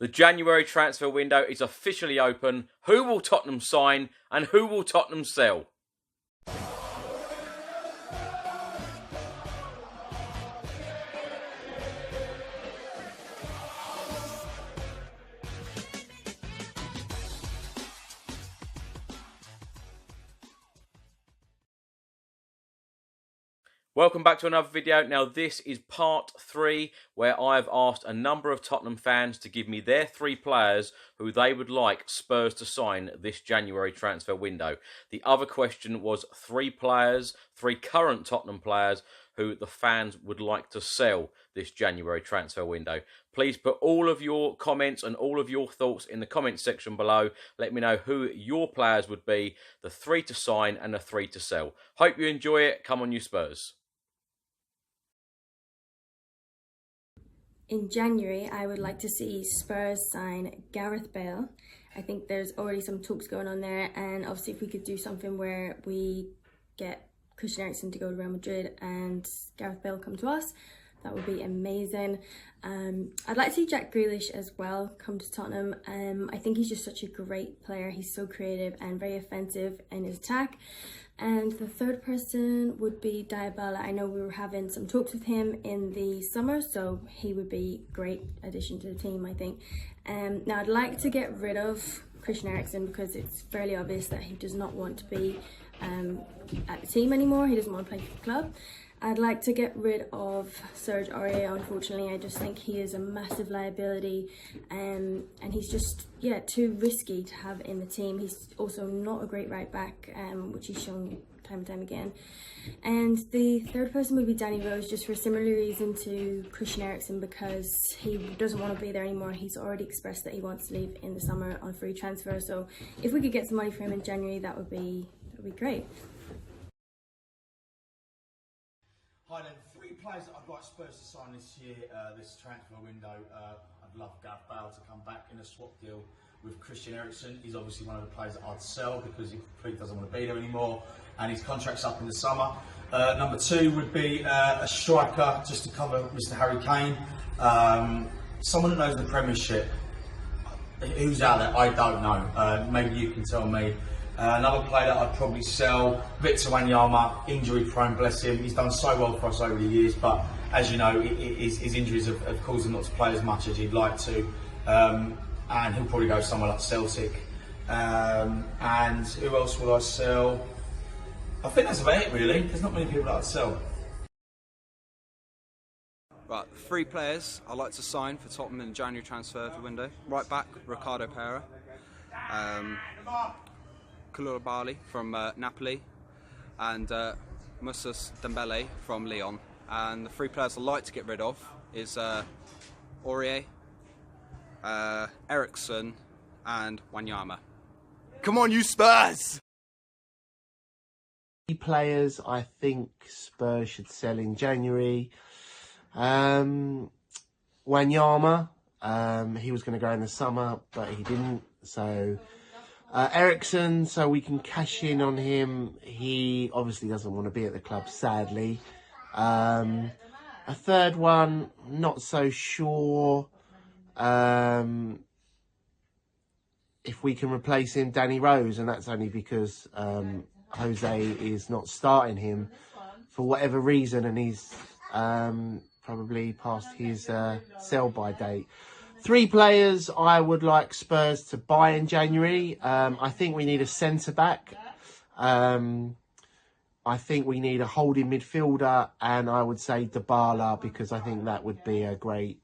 The January transfer window is officially open. Who will Tottenham sign and who will Tottenham sell? Welcome back to another video. Now this is part 3 where I've asked a number of Tottenham fans to give me their 3 players who they would like Spurs to sign this January transfer window. The other question was 3 players, 3 current Tottenham players who the fans would like to sell this January transfer window. Please put all of your comments and all of your thoughts in the comments section below. Let me know who your players would be, the 3 to sign and the 3 to sell. Hope you enjoy it. Come on you Spurs. In January, I would like to see Spurs sign Gareth Bale. I think there's already some talks going on there, and obviously if we could do something where we get Christian Eriksen to go to Real Madrid and Gareth Bale come to us, that would be amazing. I'd like to see Jack Grealish as well come to Tottenham. I think he's just such a great player. He's so creative and very offensive in his attack. And the third person would be Dybala. I know we were having some talks with him in the summer, so he would be a great addition to the team, I think. Now I'd like to get rid of Christian Eriksen because it's fairly obvious that he does not want to be at the team anymore. He doesn't want to play for the club. I'd like to get rid of Serge Aurier. Unfortunately, I just think he is a massive liability, and he's just, yeah, too risky to have in the team. He's also not a great right back, which he's shown time and time again. And the third person would be Danny Rose, just for a similar reason to Christian Eriksen, because he doesn't want to be there anymore. He's already expressed that he wants to leave in the summer on free transfer. So if we could get some money for him in January, that would be great. Hi then, 3 players that I'd like Spurs to sign this year, this transfer window. I'd love Gareth Bale to come back in a swap deal with Christian Eriksen. He's obviously one of the players that I'd sell because he completely doesn't want to be there anymore, and his contract's up in the summer. Number 2 would be a striker just to cover Mr. Harry Kane. Someone that knows the Premiership. Who's out there? I don't know. Maybe you can tell me. Another player that I'd probably sell, Victor Wanyama, injury prone, bless him. He's done so well for us over the years, but as you know, his injuries have caused him not to play as much as he'd like to. And he'll probably go somewhere like Celtic. And who else will I sell? I think that's about it really. There's not many people that I'd sell. Right, 3 players I'd like to sign for Tottenham in the January transfer window. Right back, Ricardo Pereira. Koulibaly from Napoli, and Moussa Dembele from Lyon. And the 3 players I'd like to get rid of is Aurier, Eriksen and Wanyama. Come on you Spurs! Players I think Spurs should sell in January. Wanyama, he was going to go in the summer but he didn't, so Eriksen, so we can cash in on him. He obviously doesn't want to be at the club, sadly. A third one, not so sure. If we can replace him, Danny Rose, and that's only because Jose is not starting him for whatever reason, and he's probably past his sell-by date. 3 players I would like Spurs to buy in January. I think we need a centre-back. I think we need a holding midfielder, and I would say Dybala because I think that would be a great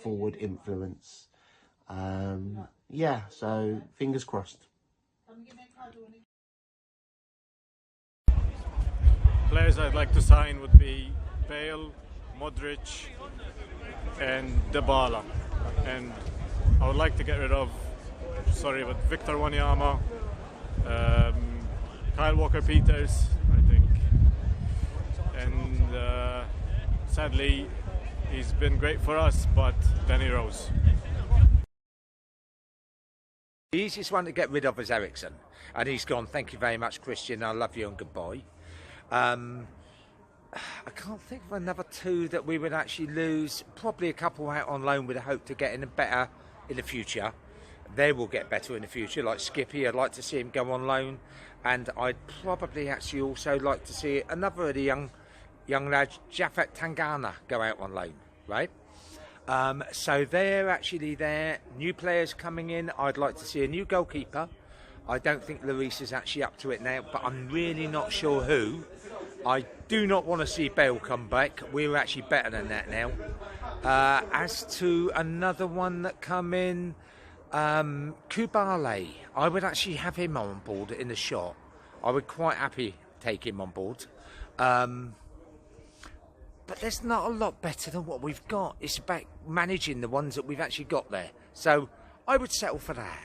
forward influence. Yeah, so fingers crossed. Players I'd like to sign would be Bale, Modric and Dybala. And I would like to get rid of, Victor Wanyama, Kyle Walker-Peters, I think. And sadly, he's been great for us, but Danny Rose. The easiest one to get rid of is Eriksen, and he's gone. Thank you very much, Christian. I love you and goodbye. I can't think of another 2 that we would actually lose. Probably a couple out on loan with a hope to get in a better in the future. They will get better in the future. Like Skippy, I'd like to see him go on loan, and I'd probably actually also like to see another of the young lads, Japhet Tangana, go out on loan, right? So they're actually there. New players coming in. I'd like to see a new goalkeeper. I don't think Lloris is actually up to it now, but I'm really not sure who. I do not want to see Bale come back. We're actually better than that now. As to another one that come in, Kubale, I would actually have him on board in the shot. I would quite happy take him on board. But there's not a lot better than what we've got. It's about managing the ones that we've actually got there. So I would settle for that.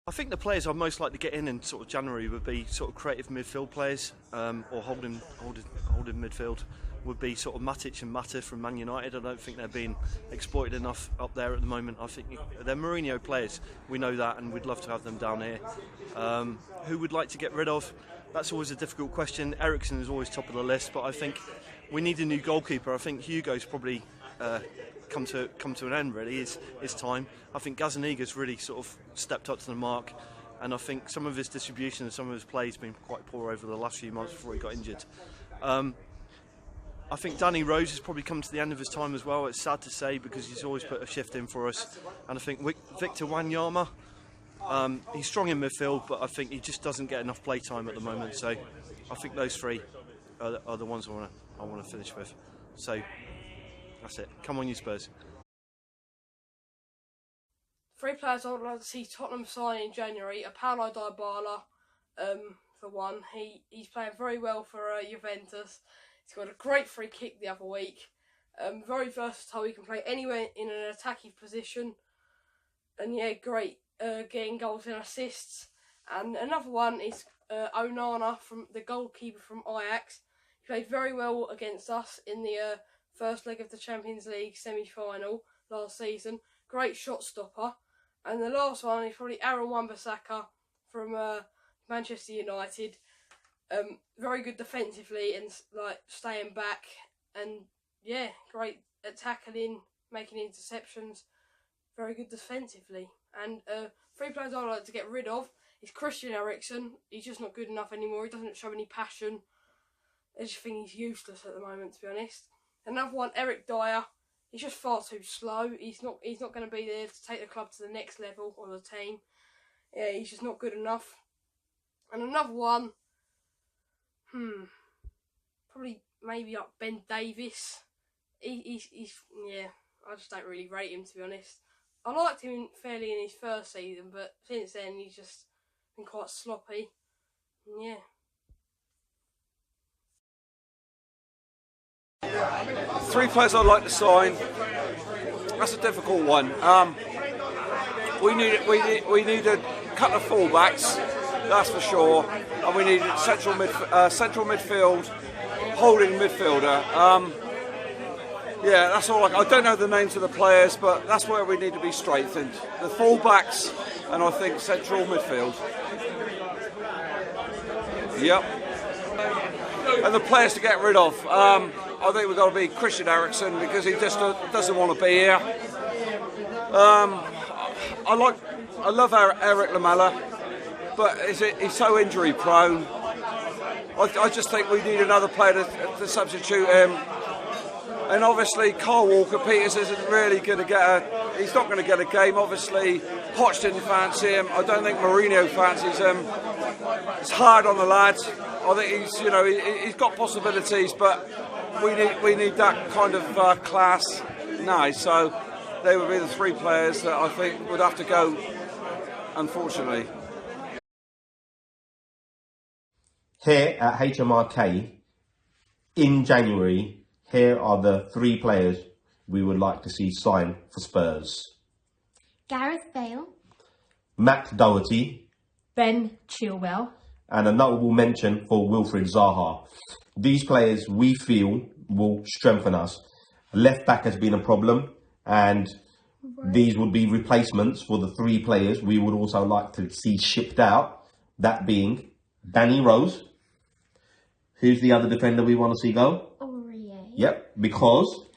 I think the players I'd most like to get in sort of January would be sort of creative midfield players, or holding midfield would be sort of Matic and Mata from Man United. I don't think they're being exploited enough up there at the moment. I think they're Mourinho players. We know that, and we'd love to have them down here. Who would like to get rid of? That's always a difficult question. Eriksen is always top of the list, but I think we need a new goalkeeper. I think Hugo's probably come to an end. Really, it's time. I think Gazaniga's really sort of stepped up to the mark, and I think some of his distribution and some of his play has been quite poor over the last few months before he got injured. I think Danny Rose has probably come to the end of his time as well. It's sad to say because he's always put a shift in for us, and I think Victor Wanyama. He's strong in midfield, but I think he just doesn't get enough play time at the moment. So I think those three are the ones I want to finish with. So that's it. Come on, you Spurs. 3 players I would like to see Tottenham sign in January are Paulo Dybala, for one. He's playing very well for Juventus. He's got a great free kick the other week. Very versatile. He can play anywhere in an attacking position. And yeah, great getting goals and assists. And another one is Onana, from the goalkeeper from Ajax. He played very well against us in the first leg of the Champions League semi-final last season. Great shot stopper. And the last one is probably Aaron Wan-Bissaka from Manchester United. Very good defensively and like staying back, and yeah, great at tackling, making interceptions. Very good defensively. And 3 players I'd like to get rid of is Christian Eriksen. He's just not good enough anymore. He doesn't show any passion. I just think he's useless at the moment, to be honest. Another one, Eric Dyer. He's just far too slow. He's not going to be there to take the club to the next level, or the team. Yeah, he's just not good enough. And another one, probably maybe like Ben Davies. He's yeah, I just don't really rate him, to be honest. I liked him fairly in his first season, but since then he's just been quite sloppy. Yeah. Three players I'd like to sign. That's a difficult one. We need a couple of fullbacks, that's for sure, and we need central midfield, holding midfielder. Yeah, that's all. I don't know the names of the players, but that's where we need to be strengthened. The fullbacks, and I think central midfield. Yep. And the players to get rid of. I think we've got to be Christian Eriksen because he just doesn't want to be here. I love Eric Lamela, but he's so injury prone. I just think we need another player to substitute him. And obviously, Kyle Walker-Peters isn't really going to he's not going to get a game. Obviously, Poch didn't fancy him. I don't think Mourinho fancies him. It's hard on the lad. I think he's got possibilities, but we need that kind of class now. So they would be the 3 players that I think would have to go, unfortunately. Here at HMRK, in January, here are the 3 players we would like to see sign for Spurs. Gareth Bale, Matt Doherty, Ben Chilwell, and a notable mention for Wilfried Zaha. These players we feel will strengthen us. Left back has been a problem, and these would be replacements for the 3 players we would also like to see shipped out. That being Danny Rose. Who's the other defender we want to see go? Aurier. Yep, because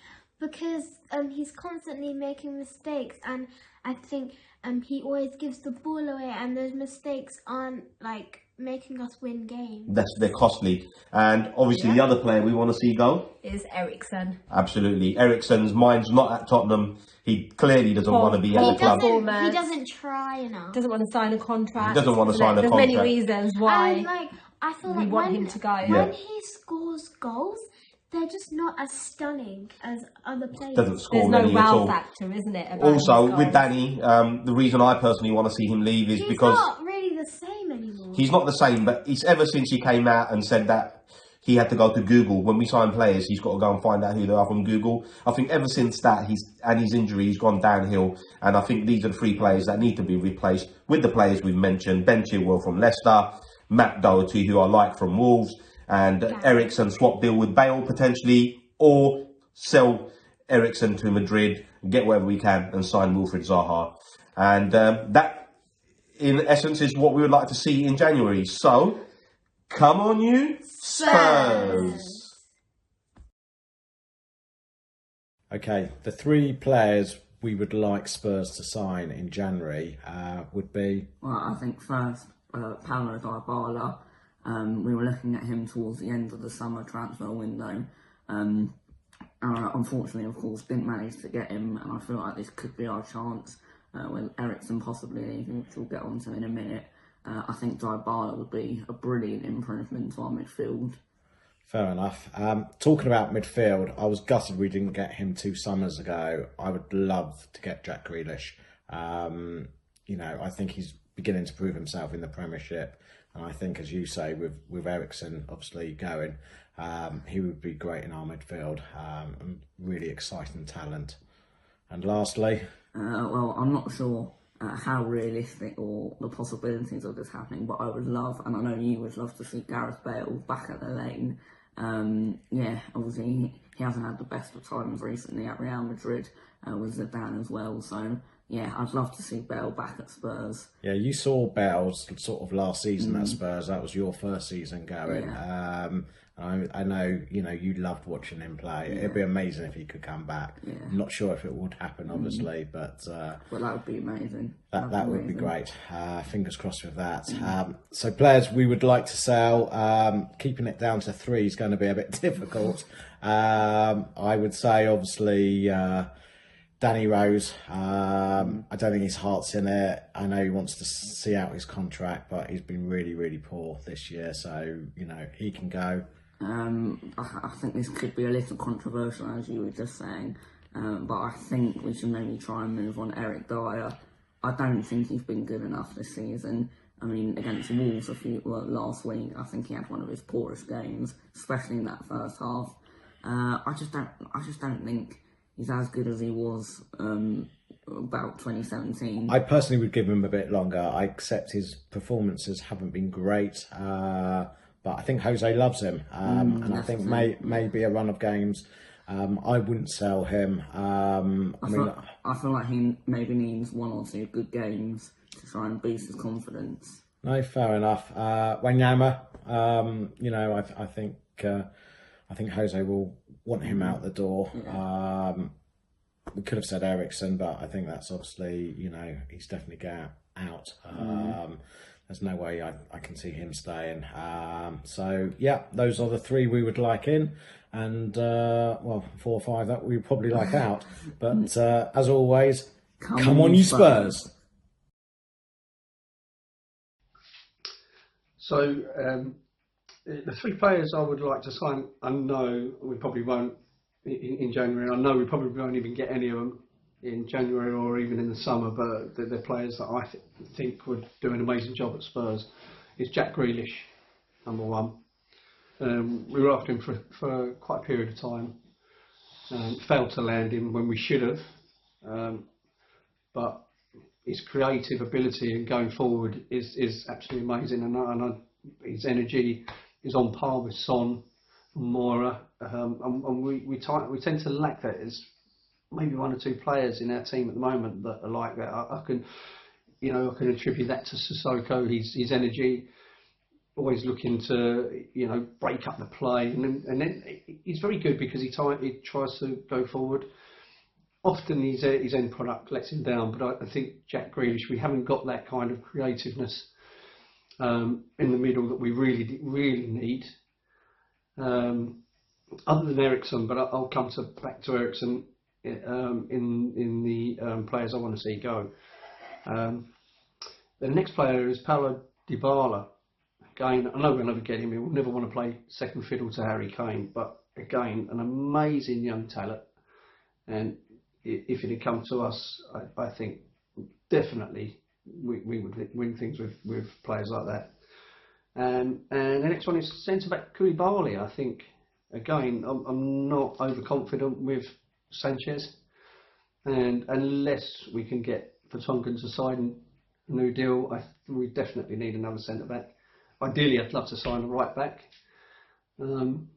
he's constantly making mistakes, and I think he always gives the ball away, and those mistakes aren't like making us win games. They're costly. And obviously the other player we want to see go is Eriksen. Absolutely. Eriksen's mind's not at Tottenham. He clearly doesn't want to be at the club. He doesn't try enough. Doesn't want to sign a contract. He doesn't want to sign a There's contract. There's many reasons why And I feel we like want him to go. When he scores goals, they're just not as stunning as other players. Doesn't score There's many no at wow all. factor, isn't it? About Also, his with goals? Danny, the reason I personally want to see him leave is He's because not really the same anymore. he's not the same, but it's ever since he came out and said that he had to go to Google. When we sign players, he's got to go and find out who they are from Google. I think ever since that, his injury, he's gone downhill. And I think these are the 3 players that need to be replaced with the players we've mentioned. Ben Chilwell from Leicester, Matt Doherty, who I like from Wolves, and Eriksen swap deal with Bale potentially, or sell Eriksen to Madrid, get whatever we can, and sign Wilfried Zaha. And that, in essence, is what we would like to see in January. So, come on, you Spurs! Okay, the 3 players we would like Spurs to sign in January would be... Well, I think first, Paulo Dybala. We were looking at him towards the end of the summer transfer window. Unfortunately, of course, didn't manage to get him, and I feel like this could be our chance with Eriksen possibly leaving, which we'll get onto in a minute. I think Dybala would be a brilliant improvement to our midfield. Fair enough. Talking about midfield, I was gutted we didn't get him 2 summers ago. I would love to get Jack Grealish. I think he's beginning to prove himself in the Premiership. And I think, as you say, with Eriksen obviously going, he would be great in our midfield. Really exciting talent. And lastly... well, I'm not sure how realistic or the possibilities of this happening, but I would love, and I know you would love to see Gareth Bale back at the Lane. Obviously he hasn't had the best of times recently at Real Madrid with Zidane as well, so yeah, I'd love to see Bale back at Spurs. Yeah, you saw Bale's sort of last season at Spurs. That was your first season going. Yeah. I know, you loved watching him play. It'd be amazing if he could come back. Yeah. I'm not sure if it would happen, obviously, but that would be amazing. That would be great. Fingers crossed with that. So players we would like to sell, keeping it down to 3 is going to be a bit difficult. I would say, obviously, Danny Rose. I don't think his heart's in it. I know he wants to see out his contract, but he's been really, really poor this year. So, he can go. I think this could be a little controversial, as you were just saying, but I think we should maybe try and move on Eric Dyer. I don't think he's been good enough this season. I mean, against Wolves last week, I think he had one of his poorest games, especially in that first half. I just don't think he's as good as he was about 2017. I personally would give him a bit longer. I accept his performances haven't been great, but I think Jose loves him, and I think maybe a run of games. I wouldn't sell him. I feel like he maybe needs 1 or 2 good games to try and boost his confidence. No, fair enough. Wanyama, I think Jose will want him out the door. Yeah. We could have said Eriksen, but I think that's obviously, he's definitely going out. There's no way I can see him staying. So, yeah, those are the 3 we would like in. And, 4 or 5 that we would probably like out. But, as always, come on you Spurs. So, the 3 players I would like to sign, I know we probably won't in January. I know we probably won't even get any of them in January or even in the summer, but the players that I think would do an amazing job at Spurs is Jack Grealish, number 1. We were after him for quite a period of time. Failed to land him when we should have, but his creative ability and going forward is absolutely amazing, and his energy is on par with Son and Moura, and we tend to lack that. There's maybe 1 or 2 players in our team at the moment that are like that. I can attribute that to Sissoko, his energy, always looking to break up the play, and then he's very good because he tries to go forward. often his end product lets him down, but I think Jack Grealish, we haven't got that kind of creativeness in the middle that we really need. Other than Ericsson, but I'll come back to Ericsson in the players I want to see go. The next player is Paulo Dybala. Again, I know we'll never get him. We'll never want to play second fiddle to Harry Kane, but again, an amazing young talent. And if it had come to us, I think definitely we would win things with players like that. And the next one is centre-back Koulibaly. I think, again, I'm not overconfident with Sanchez. And unless we can get Vertonghen to sign a new deal, we definitely need another centre-back. Ideally, I'd love to sign a right-back. And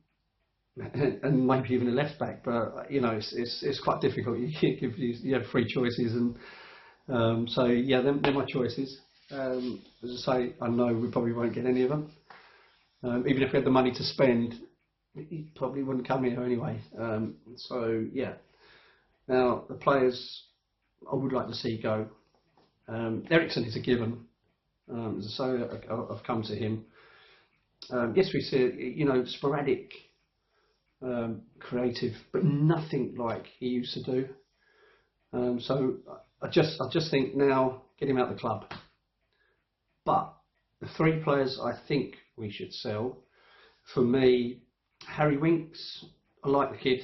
maybe even a left-back. But, you know, it's quite difficult. You have three choices. And so, yeah, they're my choices. As I say, I know we probably won't get any of them. Even if we had the money to spend, he probably wouldn't come here anyway. So, yeah. Now, the players I would like to see go. Ericsson is a given. As I say, I've come to him. Yes, we see, you know, sporadic, creative, but nothing like he used to do. So I just think now, get him out of the club. But the three players I think we should sell, for me, Harry Winks. I like the kid.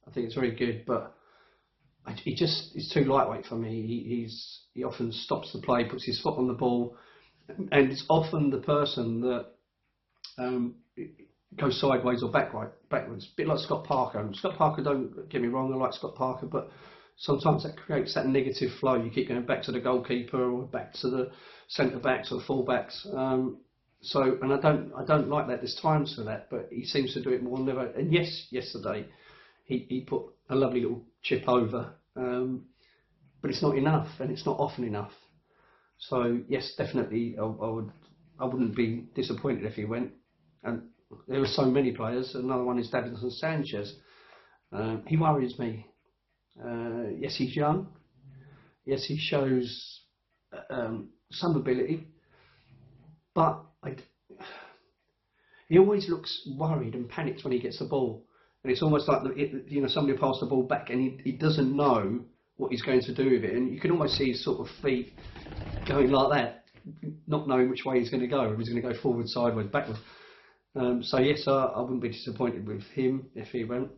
I think it's very good, but he's too lightweight for me. He often stops the play, puts his foot on the ball, and it's often the person that goes sideways or backwards. A bit like Scott Parker. And Scott Parker, don't get me wrong, I like Scott Parker, but sometimes that creates that negative flow. You keep going back to the goalkeeper or back to the centre backs or the full backs. And I don't like that. There's times for that, but he seems to do it more than ever. And yes, yesterday he put a lovely little chip over, but it's not enough, and it's not often enough. So yes, definitely, I wouldn't be disappointed if he went. And there are so many players. Another one is Davinson Sanchez. He worries me. Yes, he's young. Yes, he shows some ability, but he always looks worried and panics when he gets the ball. And it's almost like somebody passed the ball back and he doesn't know what he's going to do with it. And you can almost see his sort of feet going like that, not knowing which way he's going to go. If he's going to go forward, sideways, backwards. So yes, I wouldn't be disappointed with him if he went.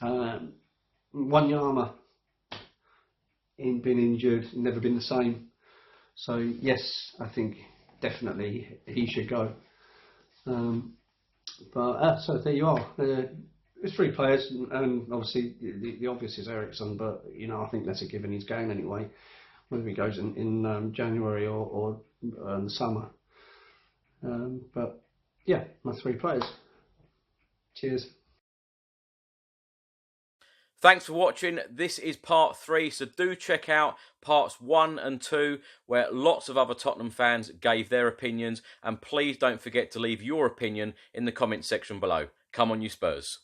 Wanyama, he'd been injured, never been the same. So yes, I think definitely he should go. So there you are. There's three players, and obviously the obvious is Ericsson, but you know, I think that's a given. He's going anyway, whether he goes in January or in the summer. But yeah, my three players. Cheers. Thanks for watching. This is part 3, so do check out parts 1 and 2, where lots of other Tottenham fans gave their opinions, and please don't forget to leave your opinion in the comments section below. Come on, you Spurs.